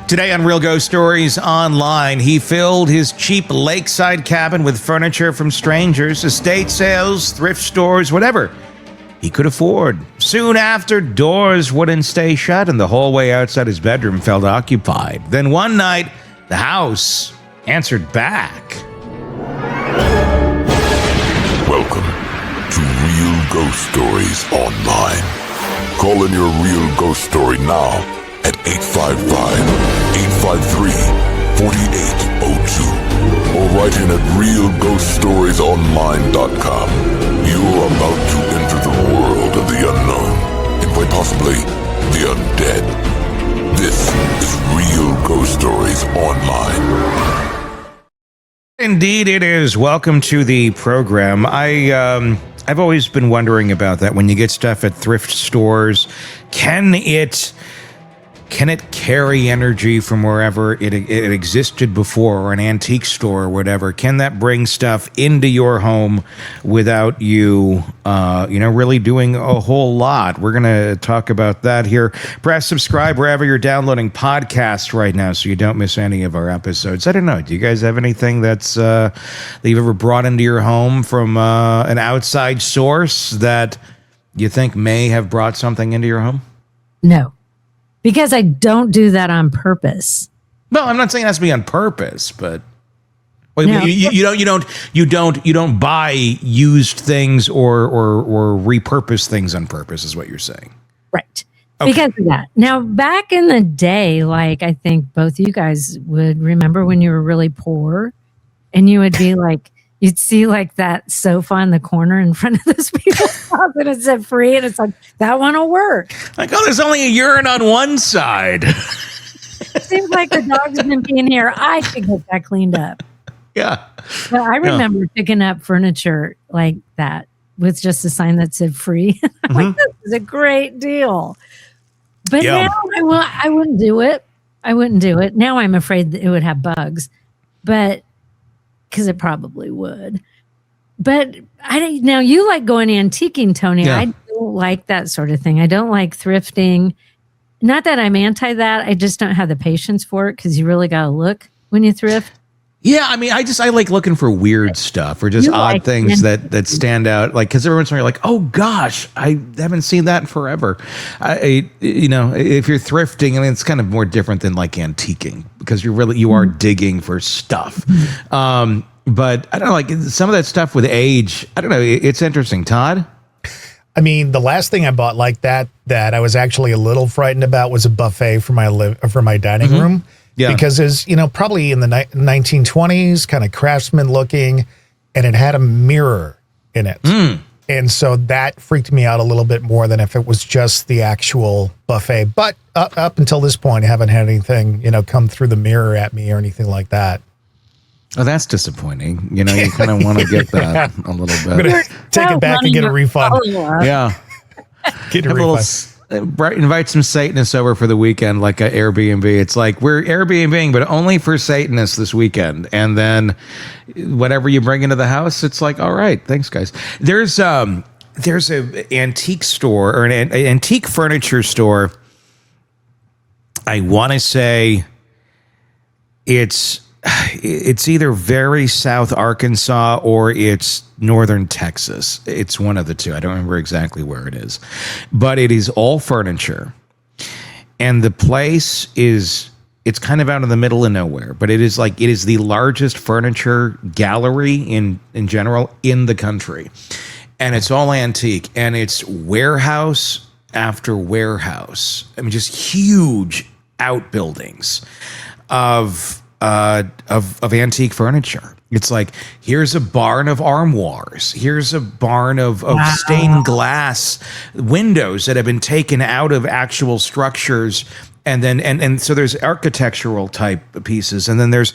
Today on Real Ghost Stories Online, he filled his cheap lakeside cabin with furniture from strangers, estate sales, thrift stores, whatever he could afford. Soon after, doors wouldn't stay shut and the hallway outside his bedroom felt occupied. Then one night, the house answered back. Welcome to Real Ghost Stories Online. Call in your real ghost story now at 855-853-4802 or write in at realghoststoriesonline.com. You're about to enter the world of the unknown and quite possibly the undead. This is Real Ghost Stories Online. Indeed it is. Welcome to the program. I've always been wondering about that. When you get stuff at thrift stores, can it carry energy from wherever it existed before, or an antique store or whatever? Can that bring stuff into your home without you, really doing a whole lot? We're going to talk about that here. Press subscribe wherever you're downloading podcasts right now so you don't miss any of our episodes. I don't know. Do you guys have anything that you've ever brought into your home from an outside source that you think may have brought something into your home? No. Because I don't do that on purpose. No, I'm not saying it has to be on purpose, but No. you don't buy used things or repurpose things on purpose, is what you're saying. Right. Okay. Because of that. Now, back in the day, like I think both you guys would remember when you were really poor and you would be like, you'd see like that sofa in the corner in front of those people's house and it said free and it's like, that one will work. Like, oh, there's only a urine on one side. Seems like the dog's been peeing here. I could get that cleaned up. Yeah. But I remember picking up furniture like that with just a sign that said free. I'm like, this is a great deal. But now I wouldn't do it. I wouldn't do it. Now I'm afraid that it would have bugs. But because it probably would. But now you like going antiquing, Tony. Yeah. I don't like that sort of thing. I don't like thrifting. Not that I'm anti that. I just don't have the patience for it because you really got to look when you thrift. Yeah, I mean, I like looking for weird stuff or just odd things that stand out. Like, because every once in a while you're like, oh gosh, I haven't seen that in forever. If you're thrifting, I mean, it's kind of more different than like antiquing because you are digging for stuff. But I don't know, like some of that stuff with age, I don't know. It's interesting. Todd? I mean, the last thing I bought like that I was actually a little frightened about was a buffet for my dining room. Yeah. Because it's, probably in the 1920s, kind of craftsman looking, and it had a mirror in it. And so that freaked me out a little bit more than if it was just the actual buffet. But up until this point, I haven't had anything, come through the mirror at me or anything like that. Oh, that's disappointing. You kind of want to get that a little bit. I'm going to take it back and get a refund. Yeah. Get a refund. Invite some Satanists over for the weekend, like a Airbnb. It's like, we're Airbnb-ing, but only for Satanists this weekend. And then whatever you bring into the house, it's like, all right, thanks, guys. There's a antique store or an antique furniture store. I want to say it's either very South Arkansas or it's northern Texas. It's one of the two. I don't remember exactly where it is, but it is all furniture. And the place it's kind of out in the middle of nowhere, but it is the largest furniture gallery in general in the country. And it's all antique, and it's warehouse after warehouse. I mean, just huge outbuildings of antique furniture. It's like, here's a barn of armoires. Here's a barn of stained glass windows that have been taken out of actual structures. And then, and so there's architectural type pieces. And then there's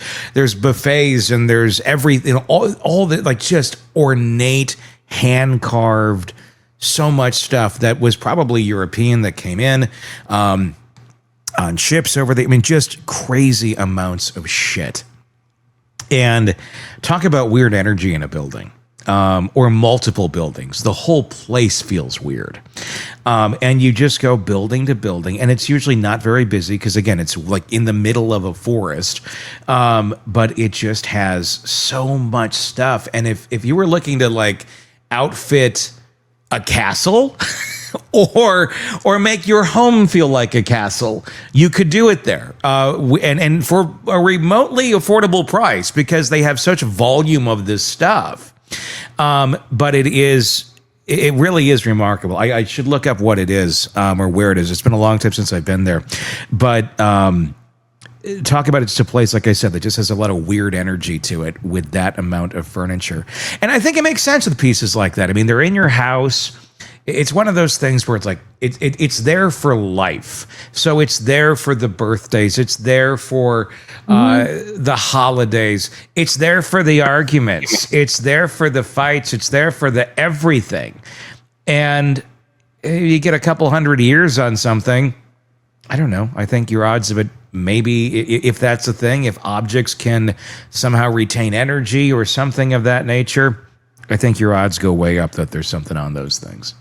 buffets and there's everything, all the like just ornate, hand carved, so much stuff that was probably European that came in, on ships over there. I mean, just crazy amounts of shit. And talk about weird energy in a building. or multiple buildings. The whole place feels weird. And you just go building to building, and it's usually not very busy because, again, it's like in the middle of a forest. But it just has so much stuff. And if you were looking to like outfit a castle or make your home feel like a castle, you could do it there, and for a remotely affordable price because they have such volume of this stuff. But it really is remarkable. I should look up what it is, or where it is. It's been a long time since I've been there, but talk about it's a place, like I said, that just has a lot of weird energy to it with that amount of furniture. And I think it makes sense with pieces like that. I mean, they're in your house. It's one of those things where it's like it's there for life. So it's there for the birthdays. It's there for the holidays. It's there for the arguments. It's there for the fights. It's there for the everything. And you get a couple 100 years on something. I don't know. I think your odds of it, maybe if that's a thing, if objects can somehow retain energy or something of that nature, I think your odds go way up that there's something on those things.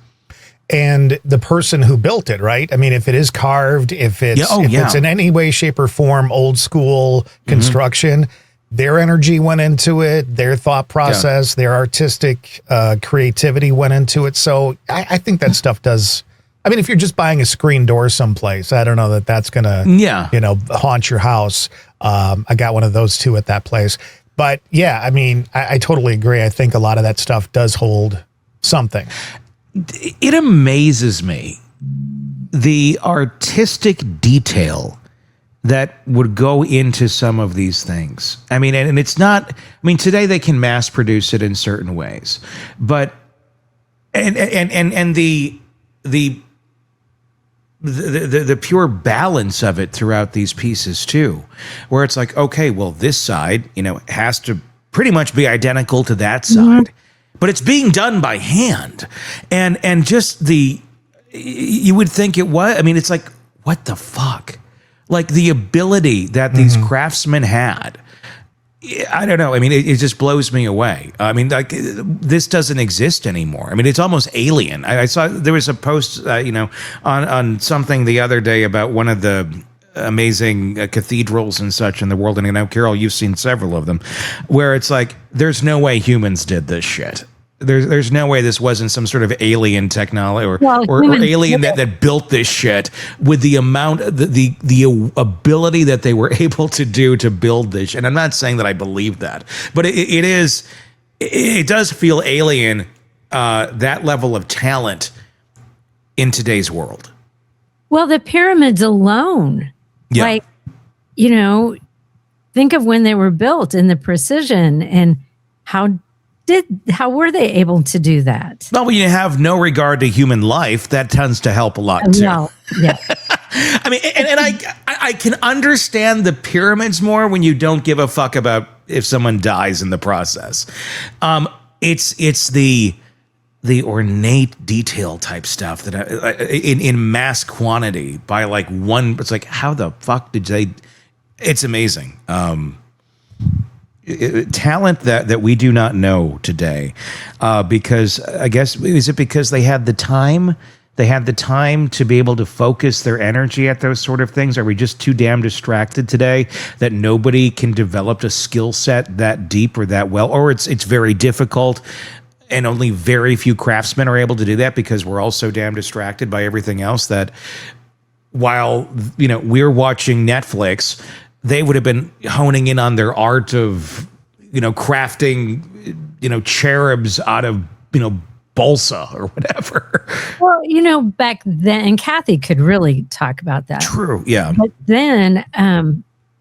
And the person who built it, right? I mean, if it is carved, if it's in any way, shape, or form old school construction, their energy went into it, their thought process, their artistic creativity went into it. So I think that stuff does. I mean, if you're just buying a screen door someplace, I don't know that that's gonna, haunt your house. I got one of those too at that place. But yeah, I mean, I totally agree. I think a lot of that stuff does hold something. It amazes me the artistic detail that would go into some of these things. I mean, and it's not, I mean, today they can mass produce it in certain ways, but, and the pure balance of it throughout these pieces too, where it's like, okay, well, this side, has to pretty much be identical to that side, but it's being done by hand. And just you would think it was, I mean, it's like, what the fuck? Like the ability that these craftsmen had. I don't know. I mean, it just blows me away. I mean, like this doesn't exist anymore. I mean, it's almost alien. I saw there was a post, on something the other day about one of the amazing cathedrals and such in the world. And I know, Carol, you've seen several of them, where it's like, there's no way humans did this shit. There's no way this wasn't some sort of alien technology or alien that built this shit with the amount, the ability that they were able to do to build this. And I'm not saying that I believe that, but it does feel alien, that level of talent in today's world. Well, the pyramids alone, think of when they were built and the precision and how were they able to do that? Well, when you have no regard to human life, that tends to help a lot too. No, yeah. I mean, and I can understand the pyramids more when you don't give a fuck about if someone dies in the process. It's the ornate detail type stuff that in mass quantity by like one. It's like, how the fuck did they? It's amazing. Talent that we do not know today, because I guess, is it because they had the time? They had the time to be able to focus their energy at those sort of things? Are we just too damn distracted today that nobody can develop a skill set that deep or that well? Or it's very difficult and only very few craftsmen are able to do that because we're all so damn distracted by everything else that while, we're watching Netflix, they would have been honing in on their art of, crafting, cherubs out of, balsa or whatever. Well, back then, and Kathy could really talk about that. True, yeah. But then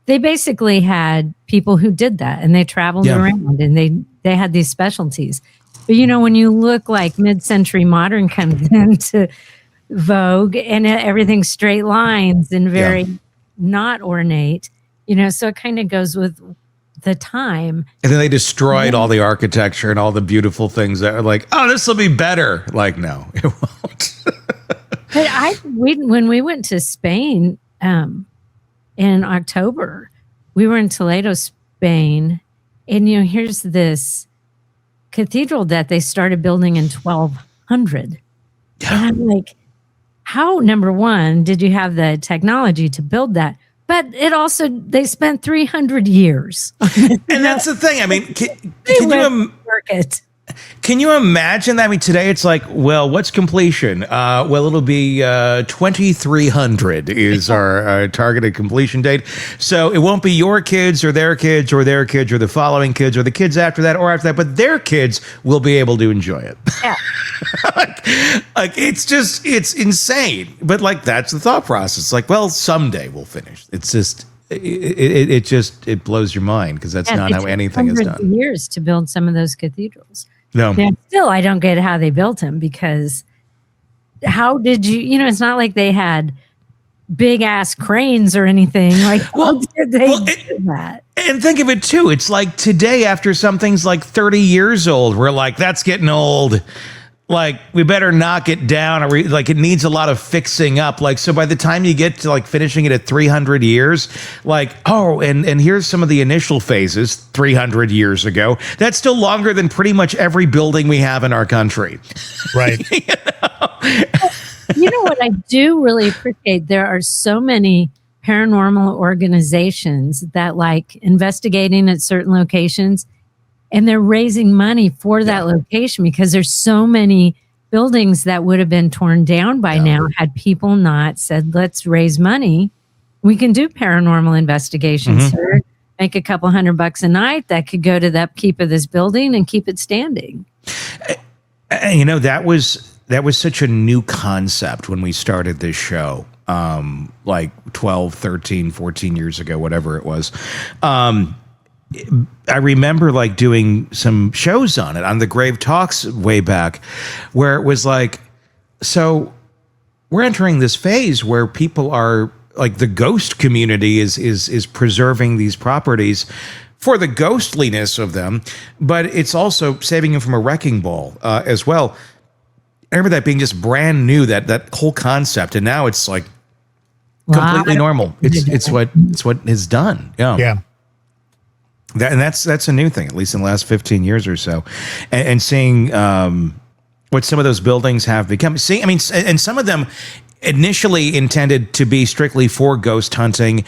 they basically had people who did that, and they traveled around, and they had these specialties. But, when you look like mid-century modern comes into vogue, and everything's straight lines and very not ornate, so it kind of goes with the time. And then they destroyed all the architecture and all the beautiful things that are like, oh, this will be better. Like, no, it won't. But when we went to Spain in October, we were in Toledo, Spain, and here's this cathedral that they started building in 1200. Yeah. And I'm like, how, number one, did you have the technology to build that? But it also, they spent 300 years. And that's the thing. I mean, can you imagine that? I mean, today it's like, well, what's completion? Well, it'll be 2300 is our targeted completion date. So it won't be your kids or their kids or their kids or the following kids or the kids after that or after that, but their kids will be able to enjoy it. Yeah. like it's insane. But like, that's the thought process. It's like, well, someday we'll finish. It's just, it blows your mind because that's not how anything is done. Years to build some of those cathedrals. No. Yeah, still, I don't get how they built them, because how did you know, it's not like they had big ass cranes or anything. Like, how did they do that? And think of it too. It's like today, after something's like 30 years old, we're like, that's getting old. Like, we better knock it down, or like it needs a lot of fixing up. Like, so by the time you get to like finishing it at 300 years, like, oh, and here's some of the initial phases 300 years ago. That's still longer than pretty much every building we have in our country. Right. You know what I do really appreciate? There are so many paranormal organizations that like investigating at certain locations. And they're raising money for that location, because there's so many buildings that would have been torn down by now had people not said, let's raise money. We can do paranormal investigations, sir. Make a couple $100 a night that could go to the upkeep of this building and keep it standing. You know, that was such a new concept when we started this show, like 12, 13, 14 years ago, whatever it was. I remember like doing some shows on it on the Grave Talks way back, where it was like, so we're entering this phase where people are like, the ghost community is preserving these properties for the ghostliness of them, but it's also saving them from a wrecking ball as well. I remember that being just brand new, that whole concept, and now it's like completely normal. It's what is done. Yeah. And that's a new thing, at least in the last 15 years or so, and seeing what some of those buildings have become. See, I mean, and some of them initially intended to be strictly for ghost hunting.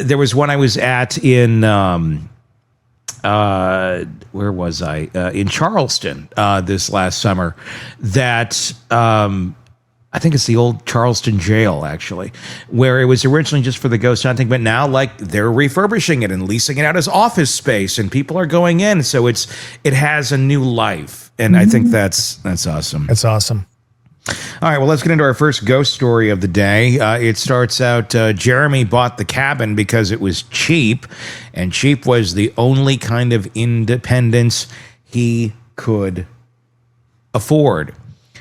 There was one I was at in where was I? In Charleston this last summer. That I think it's the old Charleston jail, actually, where it was originally just for the ghost hunting, but now like they're refurbishing it and leasing it out as office space, and people are going in, so it has a new life, and I think that's awesome. That's awesome. All right, well, let's get into our first ghost story of the day. It starts out, Jeremy bought the cabin because it was cheap, and cheap was the only kind of independence he could afford.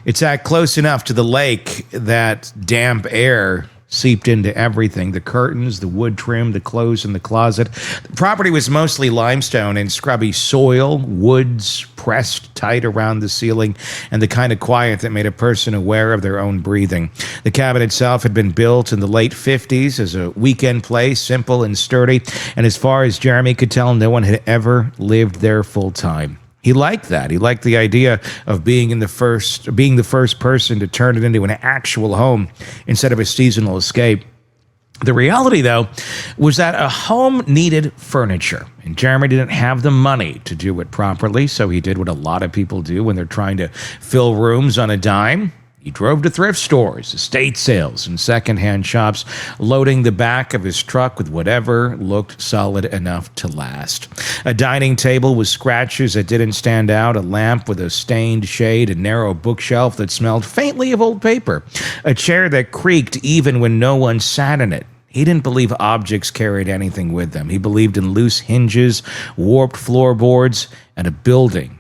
It's at close enough to the lake that damp air seeped into everything. The curtains, the wood trim, the clothes in the closet. The property was mostly limestone and scrubby soil, woods pressed tight around the ceiling, and the kind of quiet that made a person aware of their own breathing. The cabin itself had been built in the late 50s as a weekend place, simple and sturdy, and as far as Jeremy could tell, no one had ever lived there full time. He liked that. He liked the idea of being the first person to turn it into an actual home instead of a seasonal escape. The reality, though, was that a home needed furniture, and Jeremy didn't have the money to do it properly, so he did what a lot of people do when they're trying to fill rooms on a dime. He drove to thrift stores, estate sales, and secondhand shops, loading the back of his truck with whatever looked solid enough to last. A dining table with scratches that didn't stand out, a lamp with a stained shade, a narrow bookshelf that smelled faintly of old paper, a chair that creaked even when no one sat in it. He didn't believe objects carried anything with them. He believed in loose hinges, warped floorboards, and a building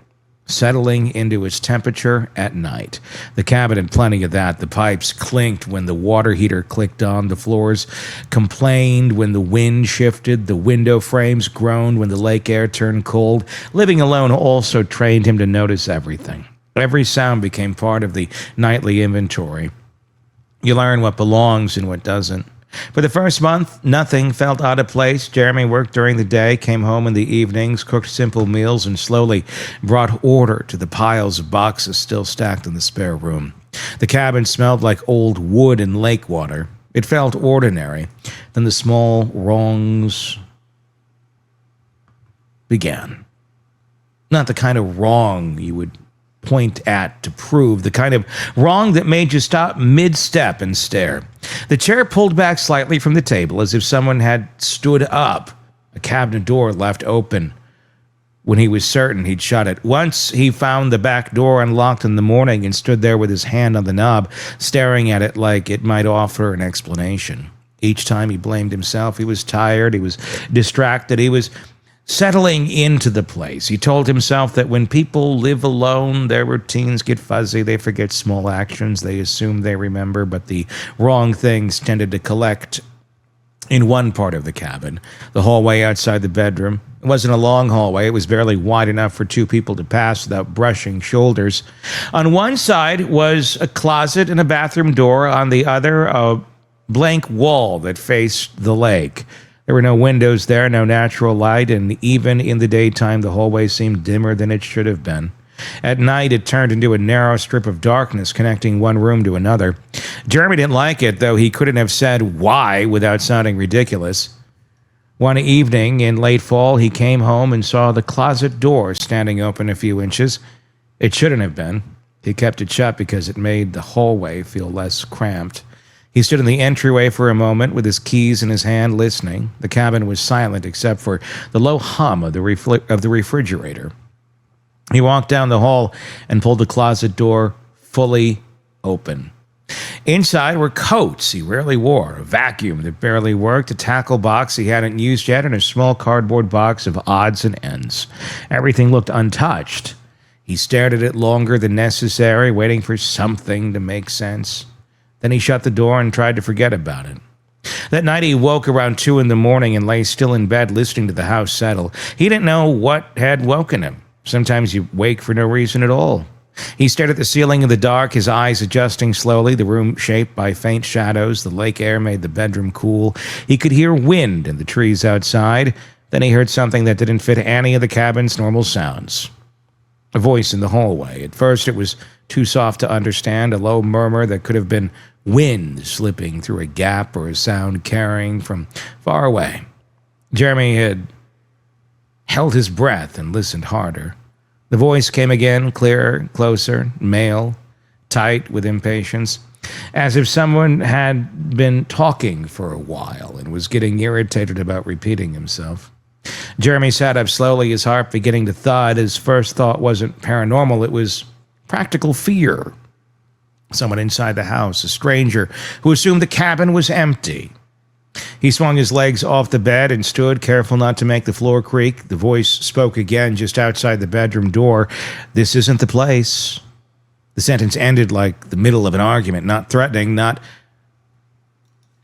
settling into its temperature at night. The cabin had plenty of that. The pipes clinked when the water heater clicked on. The floors complained when the wind shifted. The window frames groaned when the lake air turned cold. Living alone also trained him to notice everything. Every sound became part of the nightly inventory. You learn what belongs and what doesn't. For the first month, nothing felt out of place. Jeremy worked during the day, came home in the evenings, cooked simple meals, and slowly brought order to the piles of boxes still stacked in the spare room. The cabin smelled like old wood and lake water. It felt ordinary. Then the small wrongs began. Not the kind of wrong you would point at to prove, the kind of wrong that made you stop mid-step and stare. The chair pulled back slightly from the table as if someone had stood up. A cabinet door left open when he was certain he'd shut it. Once he found the back door unlocked in the morning and stood there with his hand on the knob, staring at it like it might offer an explanation. Each time he blamed himself. He was tired, he was distracted, he was settling into the place. He told himself that when people live alone, their routines get fuzzy, they forget small actions, they assume they remember, but the wrong things tended to collect in one part of the cabin, the hallway outside the bedroom. It wasn't a long hallway. It was barely wide enough for two people to pass without brushing shoulders. On one side was a closet and a bathroom door. On the other, a blank wall that faced the lake. There were no windows there, no natural light, and even in the daytime, the hallway seemed dimmer than it should have been. At night, it turned into a narrow strip of darkness connecting one room to another. Jeremy didn't like it, though he couldn't have said why without sounding ridiculous. One evening in late fall, he came home and saw the closet door standing open a few inches. It shouldn't have been. He kept it shut because it made the hallway feel less cramped. He stood in the entryway for a moment with his keys in his hand, listening. The cabin was silent except for the low hum of the refrigerator. He walked down the hall and pulled the closet door fully open. Inside were coats he rarely wore, a vacuum that barely worked, a tackle box he hadn't used yet, and a small cardboard box of odds and ends. Everything looked untouched. He stared at it longer than necessary, waiting for something to make sense. Then he shut the door and tried to forget about it. That night he woke around 2 a.m. and lay still in bed listening to the house settle. He didn't know what had woken him. Sometimes you wake for no reason at all. He stared at the ceiling in the dark, his eyes adjusting slowly, the room shaped by faint shadows. The lake air made the bedroom cool. He could hear wind in the trees outside. Then he heard something that didn't fit any of the cabin's normal sounds. A voice in the hallway. At first it was too soft to understand, a low murmur that could have been wind slipping through a gap or a sound carrying from far away. Jeremy had held his breath and listened harder. The voice came again, clearer, closer, male, tight with impatience, as if someone had been talking for a while and was getting irritated about repeating himself. Jeremy sat up slowly, his heart beginning to thud. His first thought wasn't paranormal, it was practical fear. Someone inside the house, a stranger who assumed the cabin was empty. He swung his legs off the bed and stood, careful not to make the floor creak. The voice spoke again just outside the bedroom door. "This isn't the place." The sentence ended like the middle of an argument, not threatening, not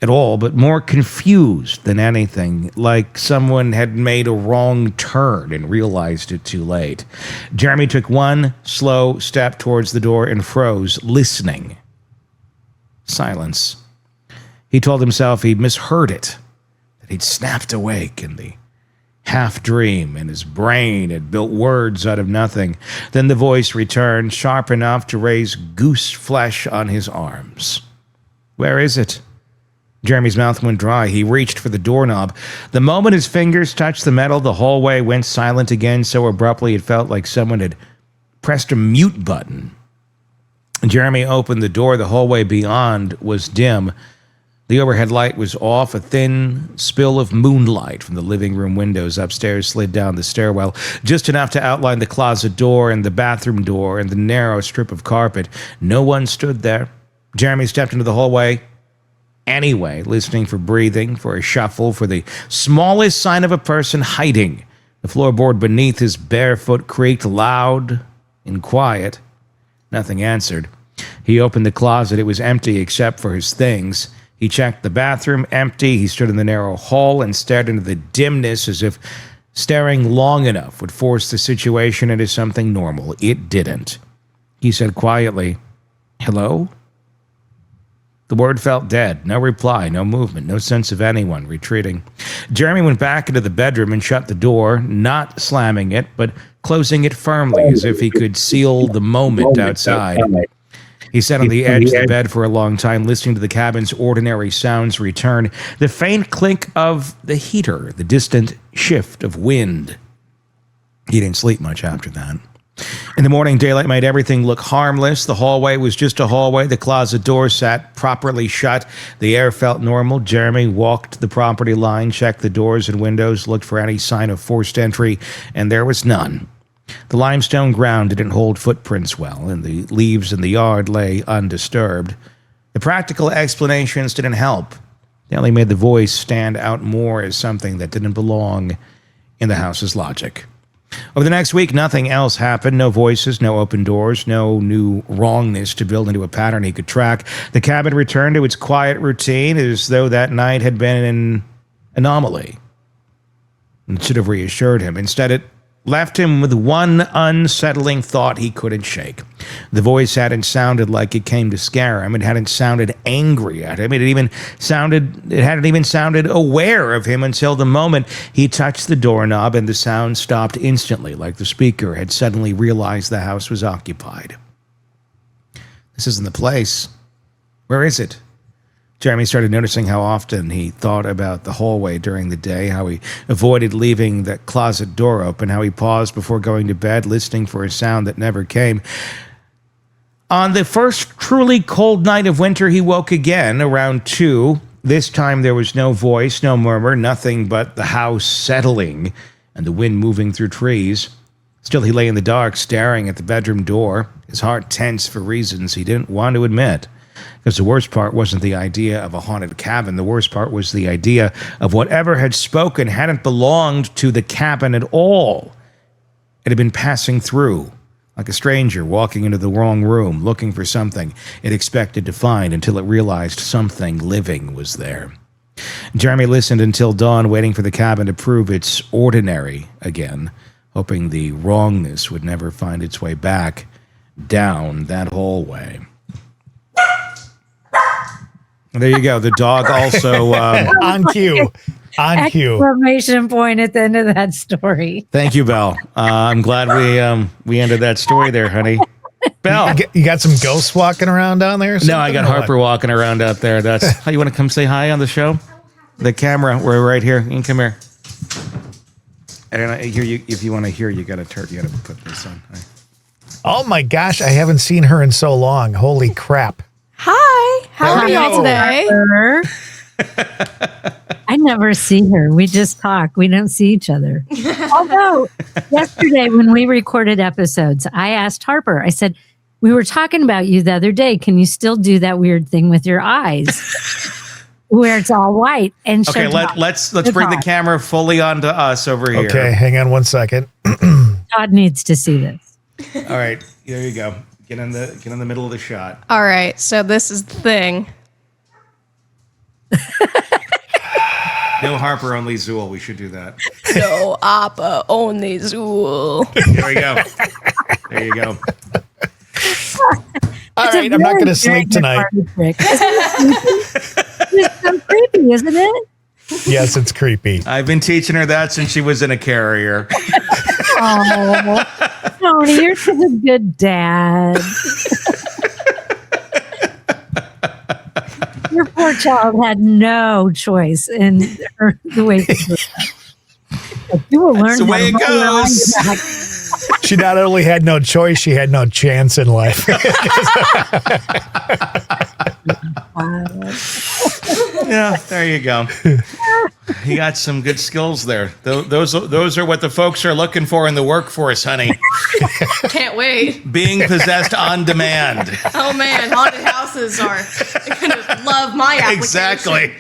at all, but more confused than anything, like someone had made a wrong turn and realized it too late. Jeremy took one slow step towards the door and froze, listening. Silence. He told himself he'd misheard it, that he'd snapped awake in the half-dream, and his brain had built words out of nothing. Then the voice returned, sharp enough to raise goose flesh on his arms. "Where is it?" Jeremy's mouth went dry. He reached for the doorknob. The moment his fingers touched the metal, the hallway went silent again so abruptly it felt like someone had pressed a mute button. Jeremy opened the door. The hallway beyond was dim. The overhead light was off. A thin spill of moonlight from the living room windows upstairs slid down the stairwell, just enough to outline the closet door and the bathroom door and the narrow strip of carpet. No one stood there. Jeremy stepped into the hallway anyway, listening for breathing, for a shuffle, for the smallest sign of a person hiding. The floorboard beneath his bare foot creaked loud and quiet. Nothing answered. He opened the closet. It was empty except for his things. He checked the bathroom, empty. He stood in the narrow hall and stared into the dimness as if staring long enough would force the situation into something normal. It didn't. He said quietly, "Hello?" The word felt dead. No reply, no movement, no sense of anyone retreating. Jeremy went back into the bedroom and shut the door, not slamming it, but closing it firmly as if he could seal the moment outside. He sat on the edge of the bed for a long time, listening to the cabin's ordinary sounds return. The faint clink of the heater, the distant shift of wind. He didn't sleep much after that. In the morning, daylight made everything look harmless. The hallway was just a hallway. The closet door sat properly shut. The air felt normal. Jeremy walked the property line, checked the doors and windows, looked for any sign of forced entry, and there was none. The limestone ground didn't hold footprints well, and the leaves in the yard lay undisturbed. The practical explanations didn't help. They only made the voice stand out more as something that didn't belong in the house's logic. Over the next week, nothing else happened. No voices, no open doors, no new wrongness to build into a pattern he could track. The cabin returned to its quiet routine as though that night had been an anomaly. It should have reassured him. Instead, it left him with one unsettling thought he couldn't shake. The voice hadn't sounded like it came to scare him. It hadn't sounded angry at him. It hadn't even sounded aware of him until the moment he touched the doorknob and the sound stopped instantly, like the speaker had suddenly realized the house was occupied. This isn't the place. Where is it? Jeremy started noticing how often he thought about the hallway during the day, how he avoided leaving the closet door open, how he paused before going to bed, listening for a sound that never came. On the first truly cold night of winter, he woke again around 2. This time there was no voice, no murmur, nothing but the house settling and the wind moving through trees. Still, he lay in the dark, staring at the bedroom door, his heart tense for reasons he didn't want to admit. Because the worst part wasn't the idea of a haunted cabin. The worst part was the idea of whatever had spoken hadn't belonged to the cabin at all. It had been passing through, like a stranger walking into the wrong room, looking for something it expected to find until it realized something living was there. Jeremy listened until dawn, waiting for the cabin to prove it's ordinary again, hoping the wrongness would never find its way back down that hallway. There you go. The dog also on cue. On cue. Exclamation point at the end of that story. Thank you, Belle. I'm glad we ended that story there, honey. Belle, you got some ghosts walking around down there? No, I got Harper walking around out there. That's how you want to come say hi on the show. The camera, we're right here. You can come here. And I hear you. If you want to hear, you got to put this on. Oh my gosh, I haven't seen her in so long. Holy crap. Hi, how are y'all today? I never see her. We just talk. We don't see each other. Although yesterday when we recorded episodes, I asked Harper, I said, we were talking about you the other day. Can you still do that weird thing with your eyes where it's all white? And okay, let's bring the camera fully onto us over here. Okay, hang on one second. Todd needs to see this. All right, there you go. Get in the middle of the shot. All right, so this is the thing. No Harper, only Zool. We should do that. No Appa, only Zool. There we go. There you go. All right, I'm not going to sleep tonight. It's so creepy, isn't it? Yes, it's creepy. I've been teaching her that since she was in a carrier. Oh, Tony, you're such a good dad. Your poor child had no choice in the way she grew up. You will learn the way it goes. She not only had no choice, she had no chance in life. Yeah, there you go. You got some good skills there. Those are what the folks are looking for in the workforce, honey. Can't wait. Being possessed on demand. Oh man, haunted houses are gonna love my application. Exactly.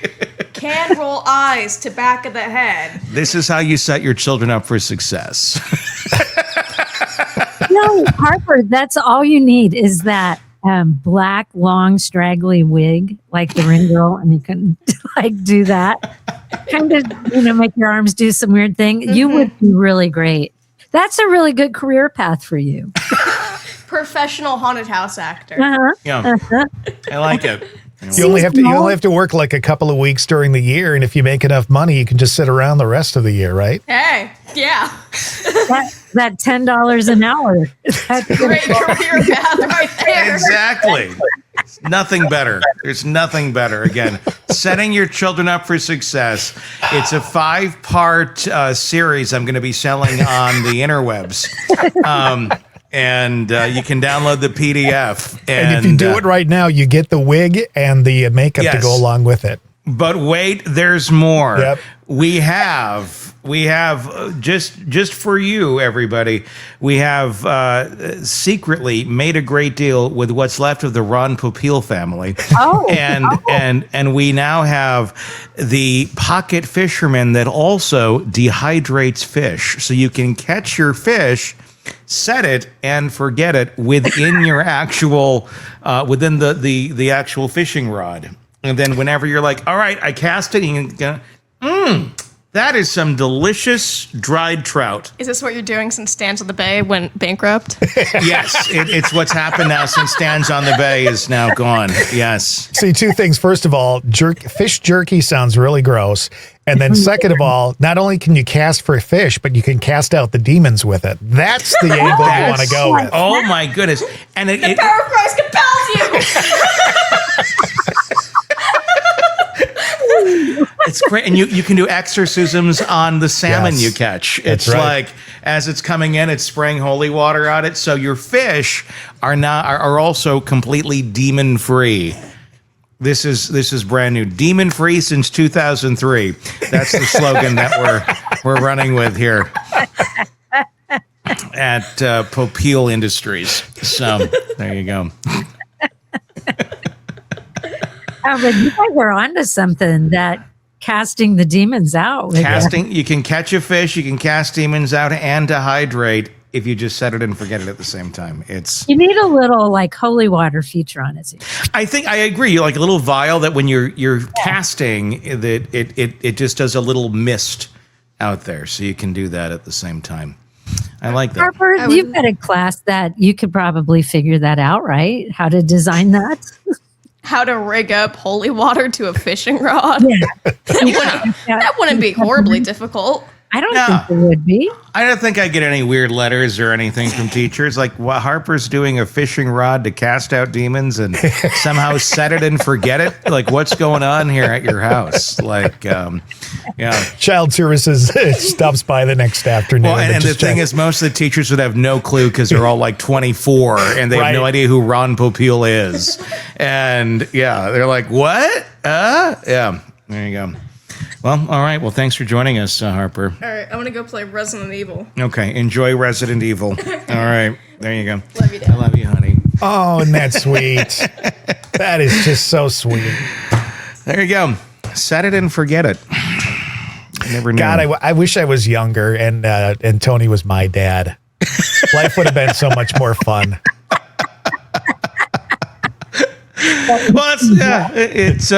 Can roll eyes to back of the head. This is how you set your children up for success. No, Harper, that's all you need is that black, long, straggly wig, like the ring girl, and you can do that. Kind of, make your arms do some weird thing. Mm-hmm. You would be really great. That's a really good career path for you. Professional haunted house actor. Uh-huh. Yeah. Uh-huh. I like it. You only have to work like a couple of weeks during the year, and if you make enough money, you can just sit around the rest of the year, right? Hey, yeah. that $10 an hour. That's Great career path right there. Exactly. Nothing better. There's nothing better. Again, setting your children up for success. It's a 5-part series I'm going to be selling on the interwebs. And you can download the PDF. And if you do it right now, you get the wig and the makeup to go along with it. But wait, there's more. Yep. We have just for you, everybody. We have secretly made a great deal with what's left of the Ron Popeil family. And we now have the pocket fisherman that also dehydrates fish, so you can catch your fish, set it and forget it within your actual within the actual fishing rod. And then whenever you're like, all right, I cast it, and you go, that is some delicious dried trout. Is this what you're doing since Stan's on the Bay went bankrupt? Yes, it's what's happened now since Stan's on the Bay is now gone. Yes. See, 2 things. First of all, fish jerky sounds really gross. And then second of all, not only can you cast for fish, but you can cast out the demons with it. That's the angle you want to go with. Oh, my goodness. And The power of Christ compels you! It's great. And you can do exorcisms on the salmon you catch. It's like, as it's coming in, it's spraying holy water on it. So your fish are also completely demon free. This is brand new. Demon free since 2003. That's the slogan that we're running with here at Popeil Industries. So there you go. But you guys are onto something, that casting the demons out. You can catch a fish, you can cast demons out and dehydrate if you just set it and forget it at the same time. You need a little like holy water feature on it. I think I agree. Like a little vial that when you're casting, that it just does a little mist out there, so you can do that at the same time. I like that. Harper, you've got a class that you could probably figure that out, right? How to design that. How to rig up holy water to a fishing rod. Yeah. That wouldn't be horribly difficult. I don't think it would be. I don't think I get any weird letters or anything from teachers. Like, Harper's doing a fishing rod to cast out demons and somehow set it and forget it. Like, what's going on here at your house? Like, Child services stops by the next afternoon. Well, and the thing is, most of the teachers would have no clue because they're all like 24 and they have no idea who Ron Popeil is. And they're like, what? There you go. Well, all right. Well, thanks for joining us, Harper. All right, I want to go play Resident Evil. Okay, enjoy Resident Evil. All right, there you go. Love you, Dad. I love you, honey. Oh, and that's sweet. That is just so sweet. There you go. Set it and forget it. Never knew. God, I wish I was younger and Tony was my dad. Life would have been so much more fun. Well, it's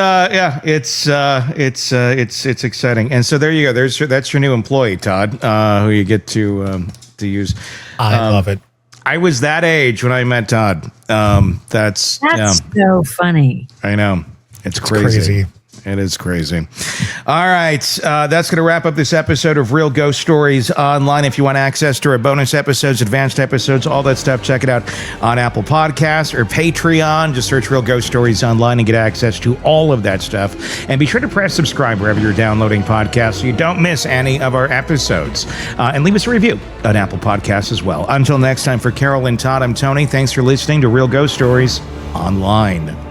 exciting, and so there you go. That's your new employee, Todd, who you get to use. I love it. I was that age when I met Todd. That's so funny. I know. It's crazy. It is crazy. All right. That's going to wrap up this episode of Real Ghost Stories Online. If you want access to our bonus episodes, advanced episodes, all that stuff, check it out on Apple Podcasts or Patreon. Just search Real Ghost Stories Online and get access to all of that stuff. And be sure to press subscribe wherever you're downloading podcasts so you don't miss any of our episodes. And leave us a review on Apple Podcasts as well. Until next time, for Carol and Todd, I'm Tony. Thanks for listening to Real Ghost Stories Online.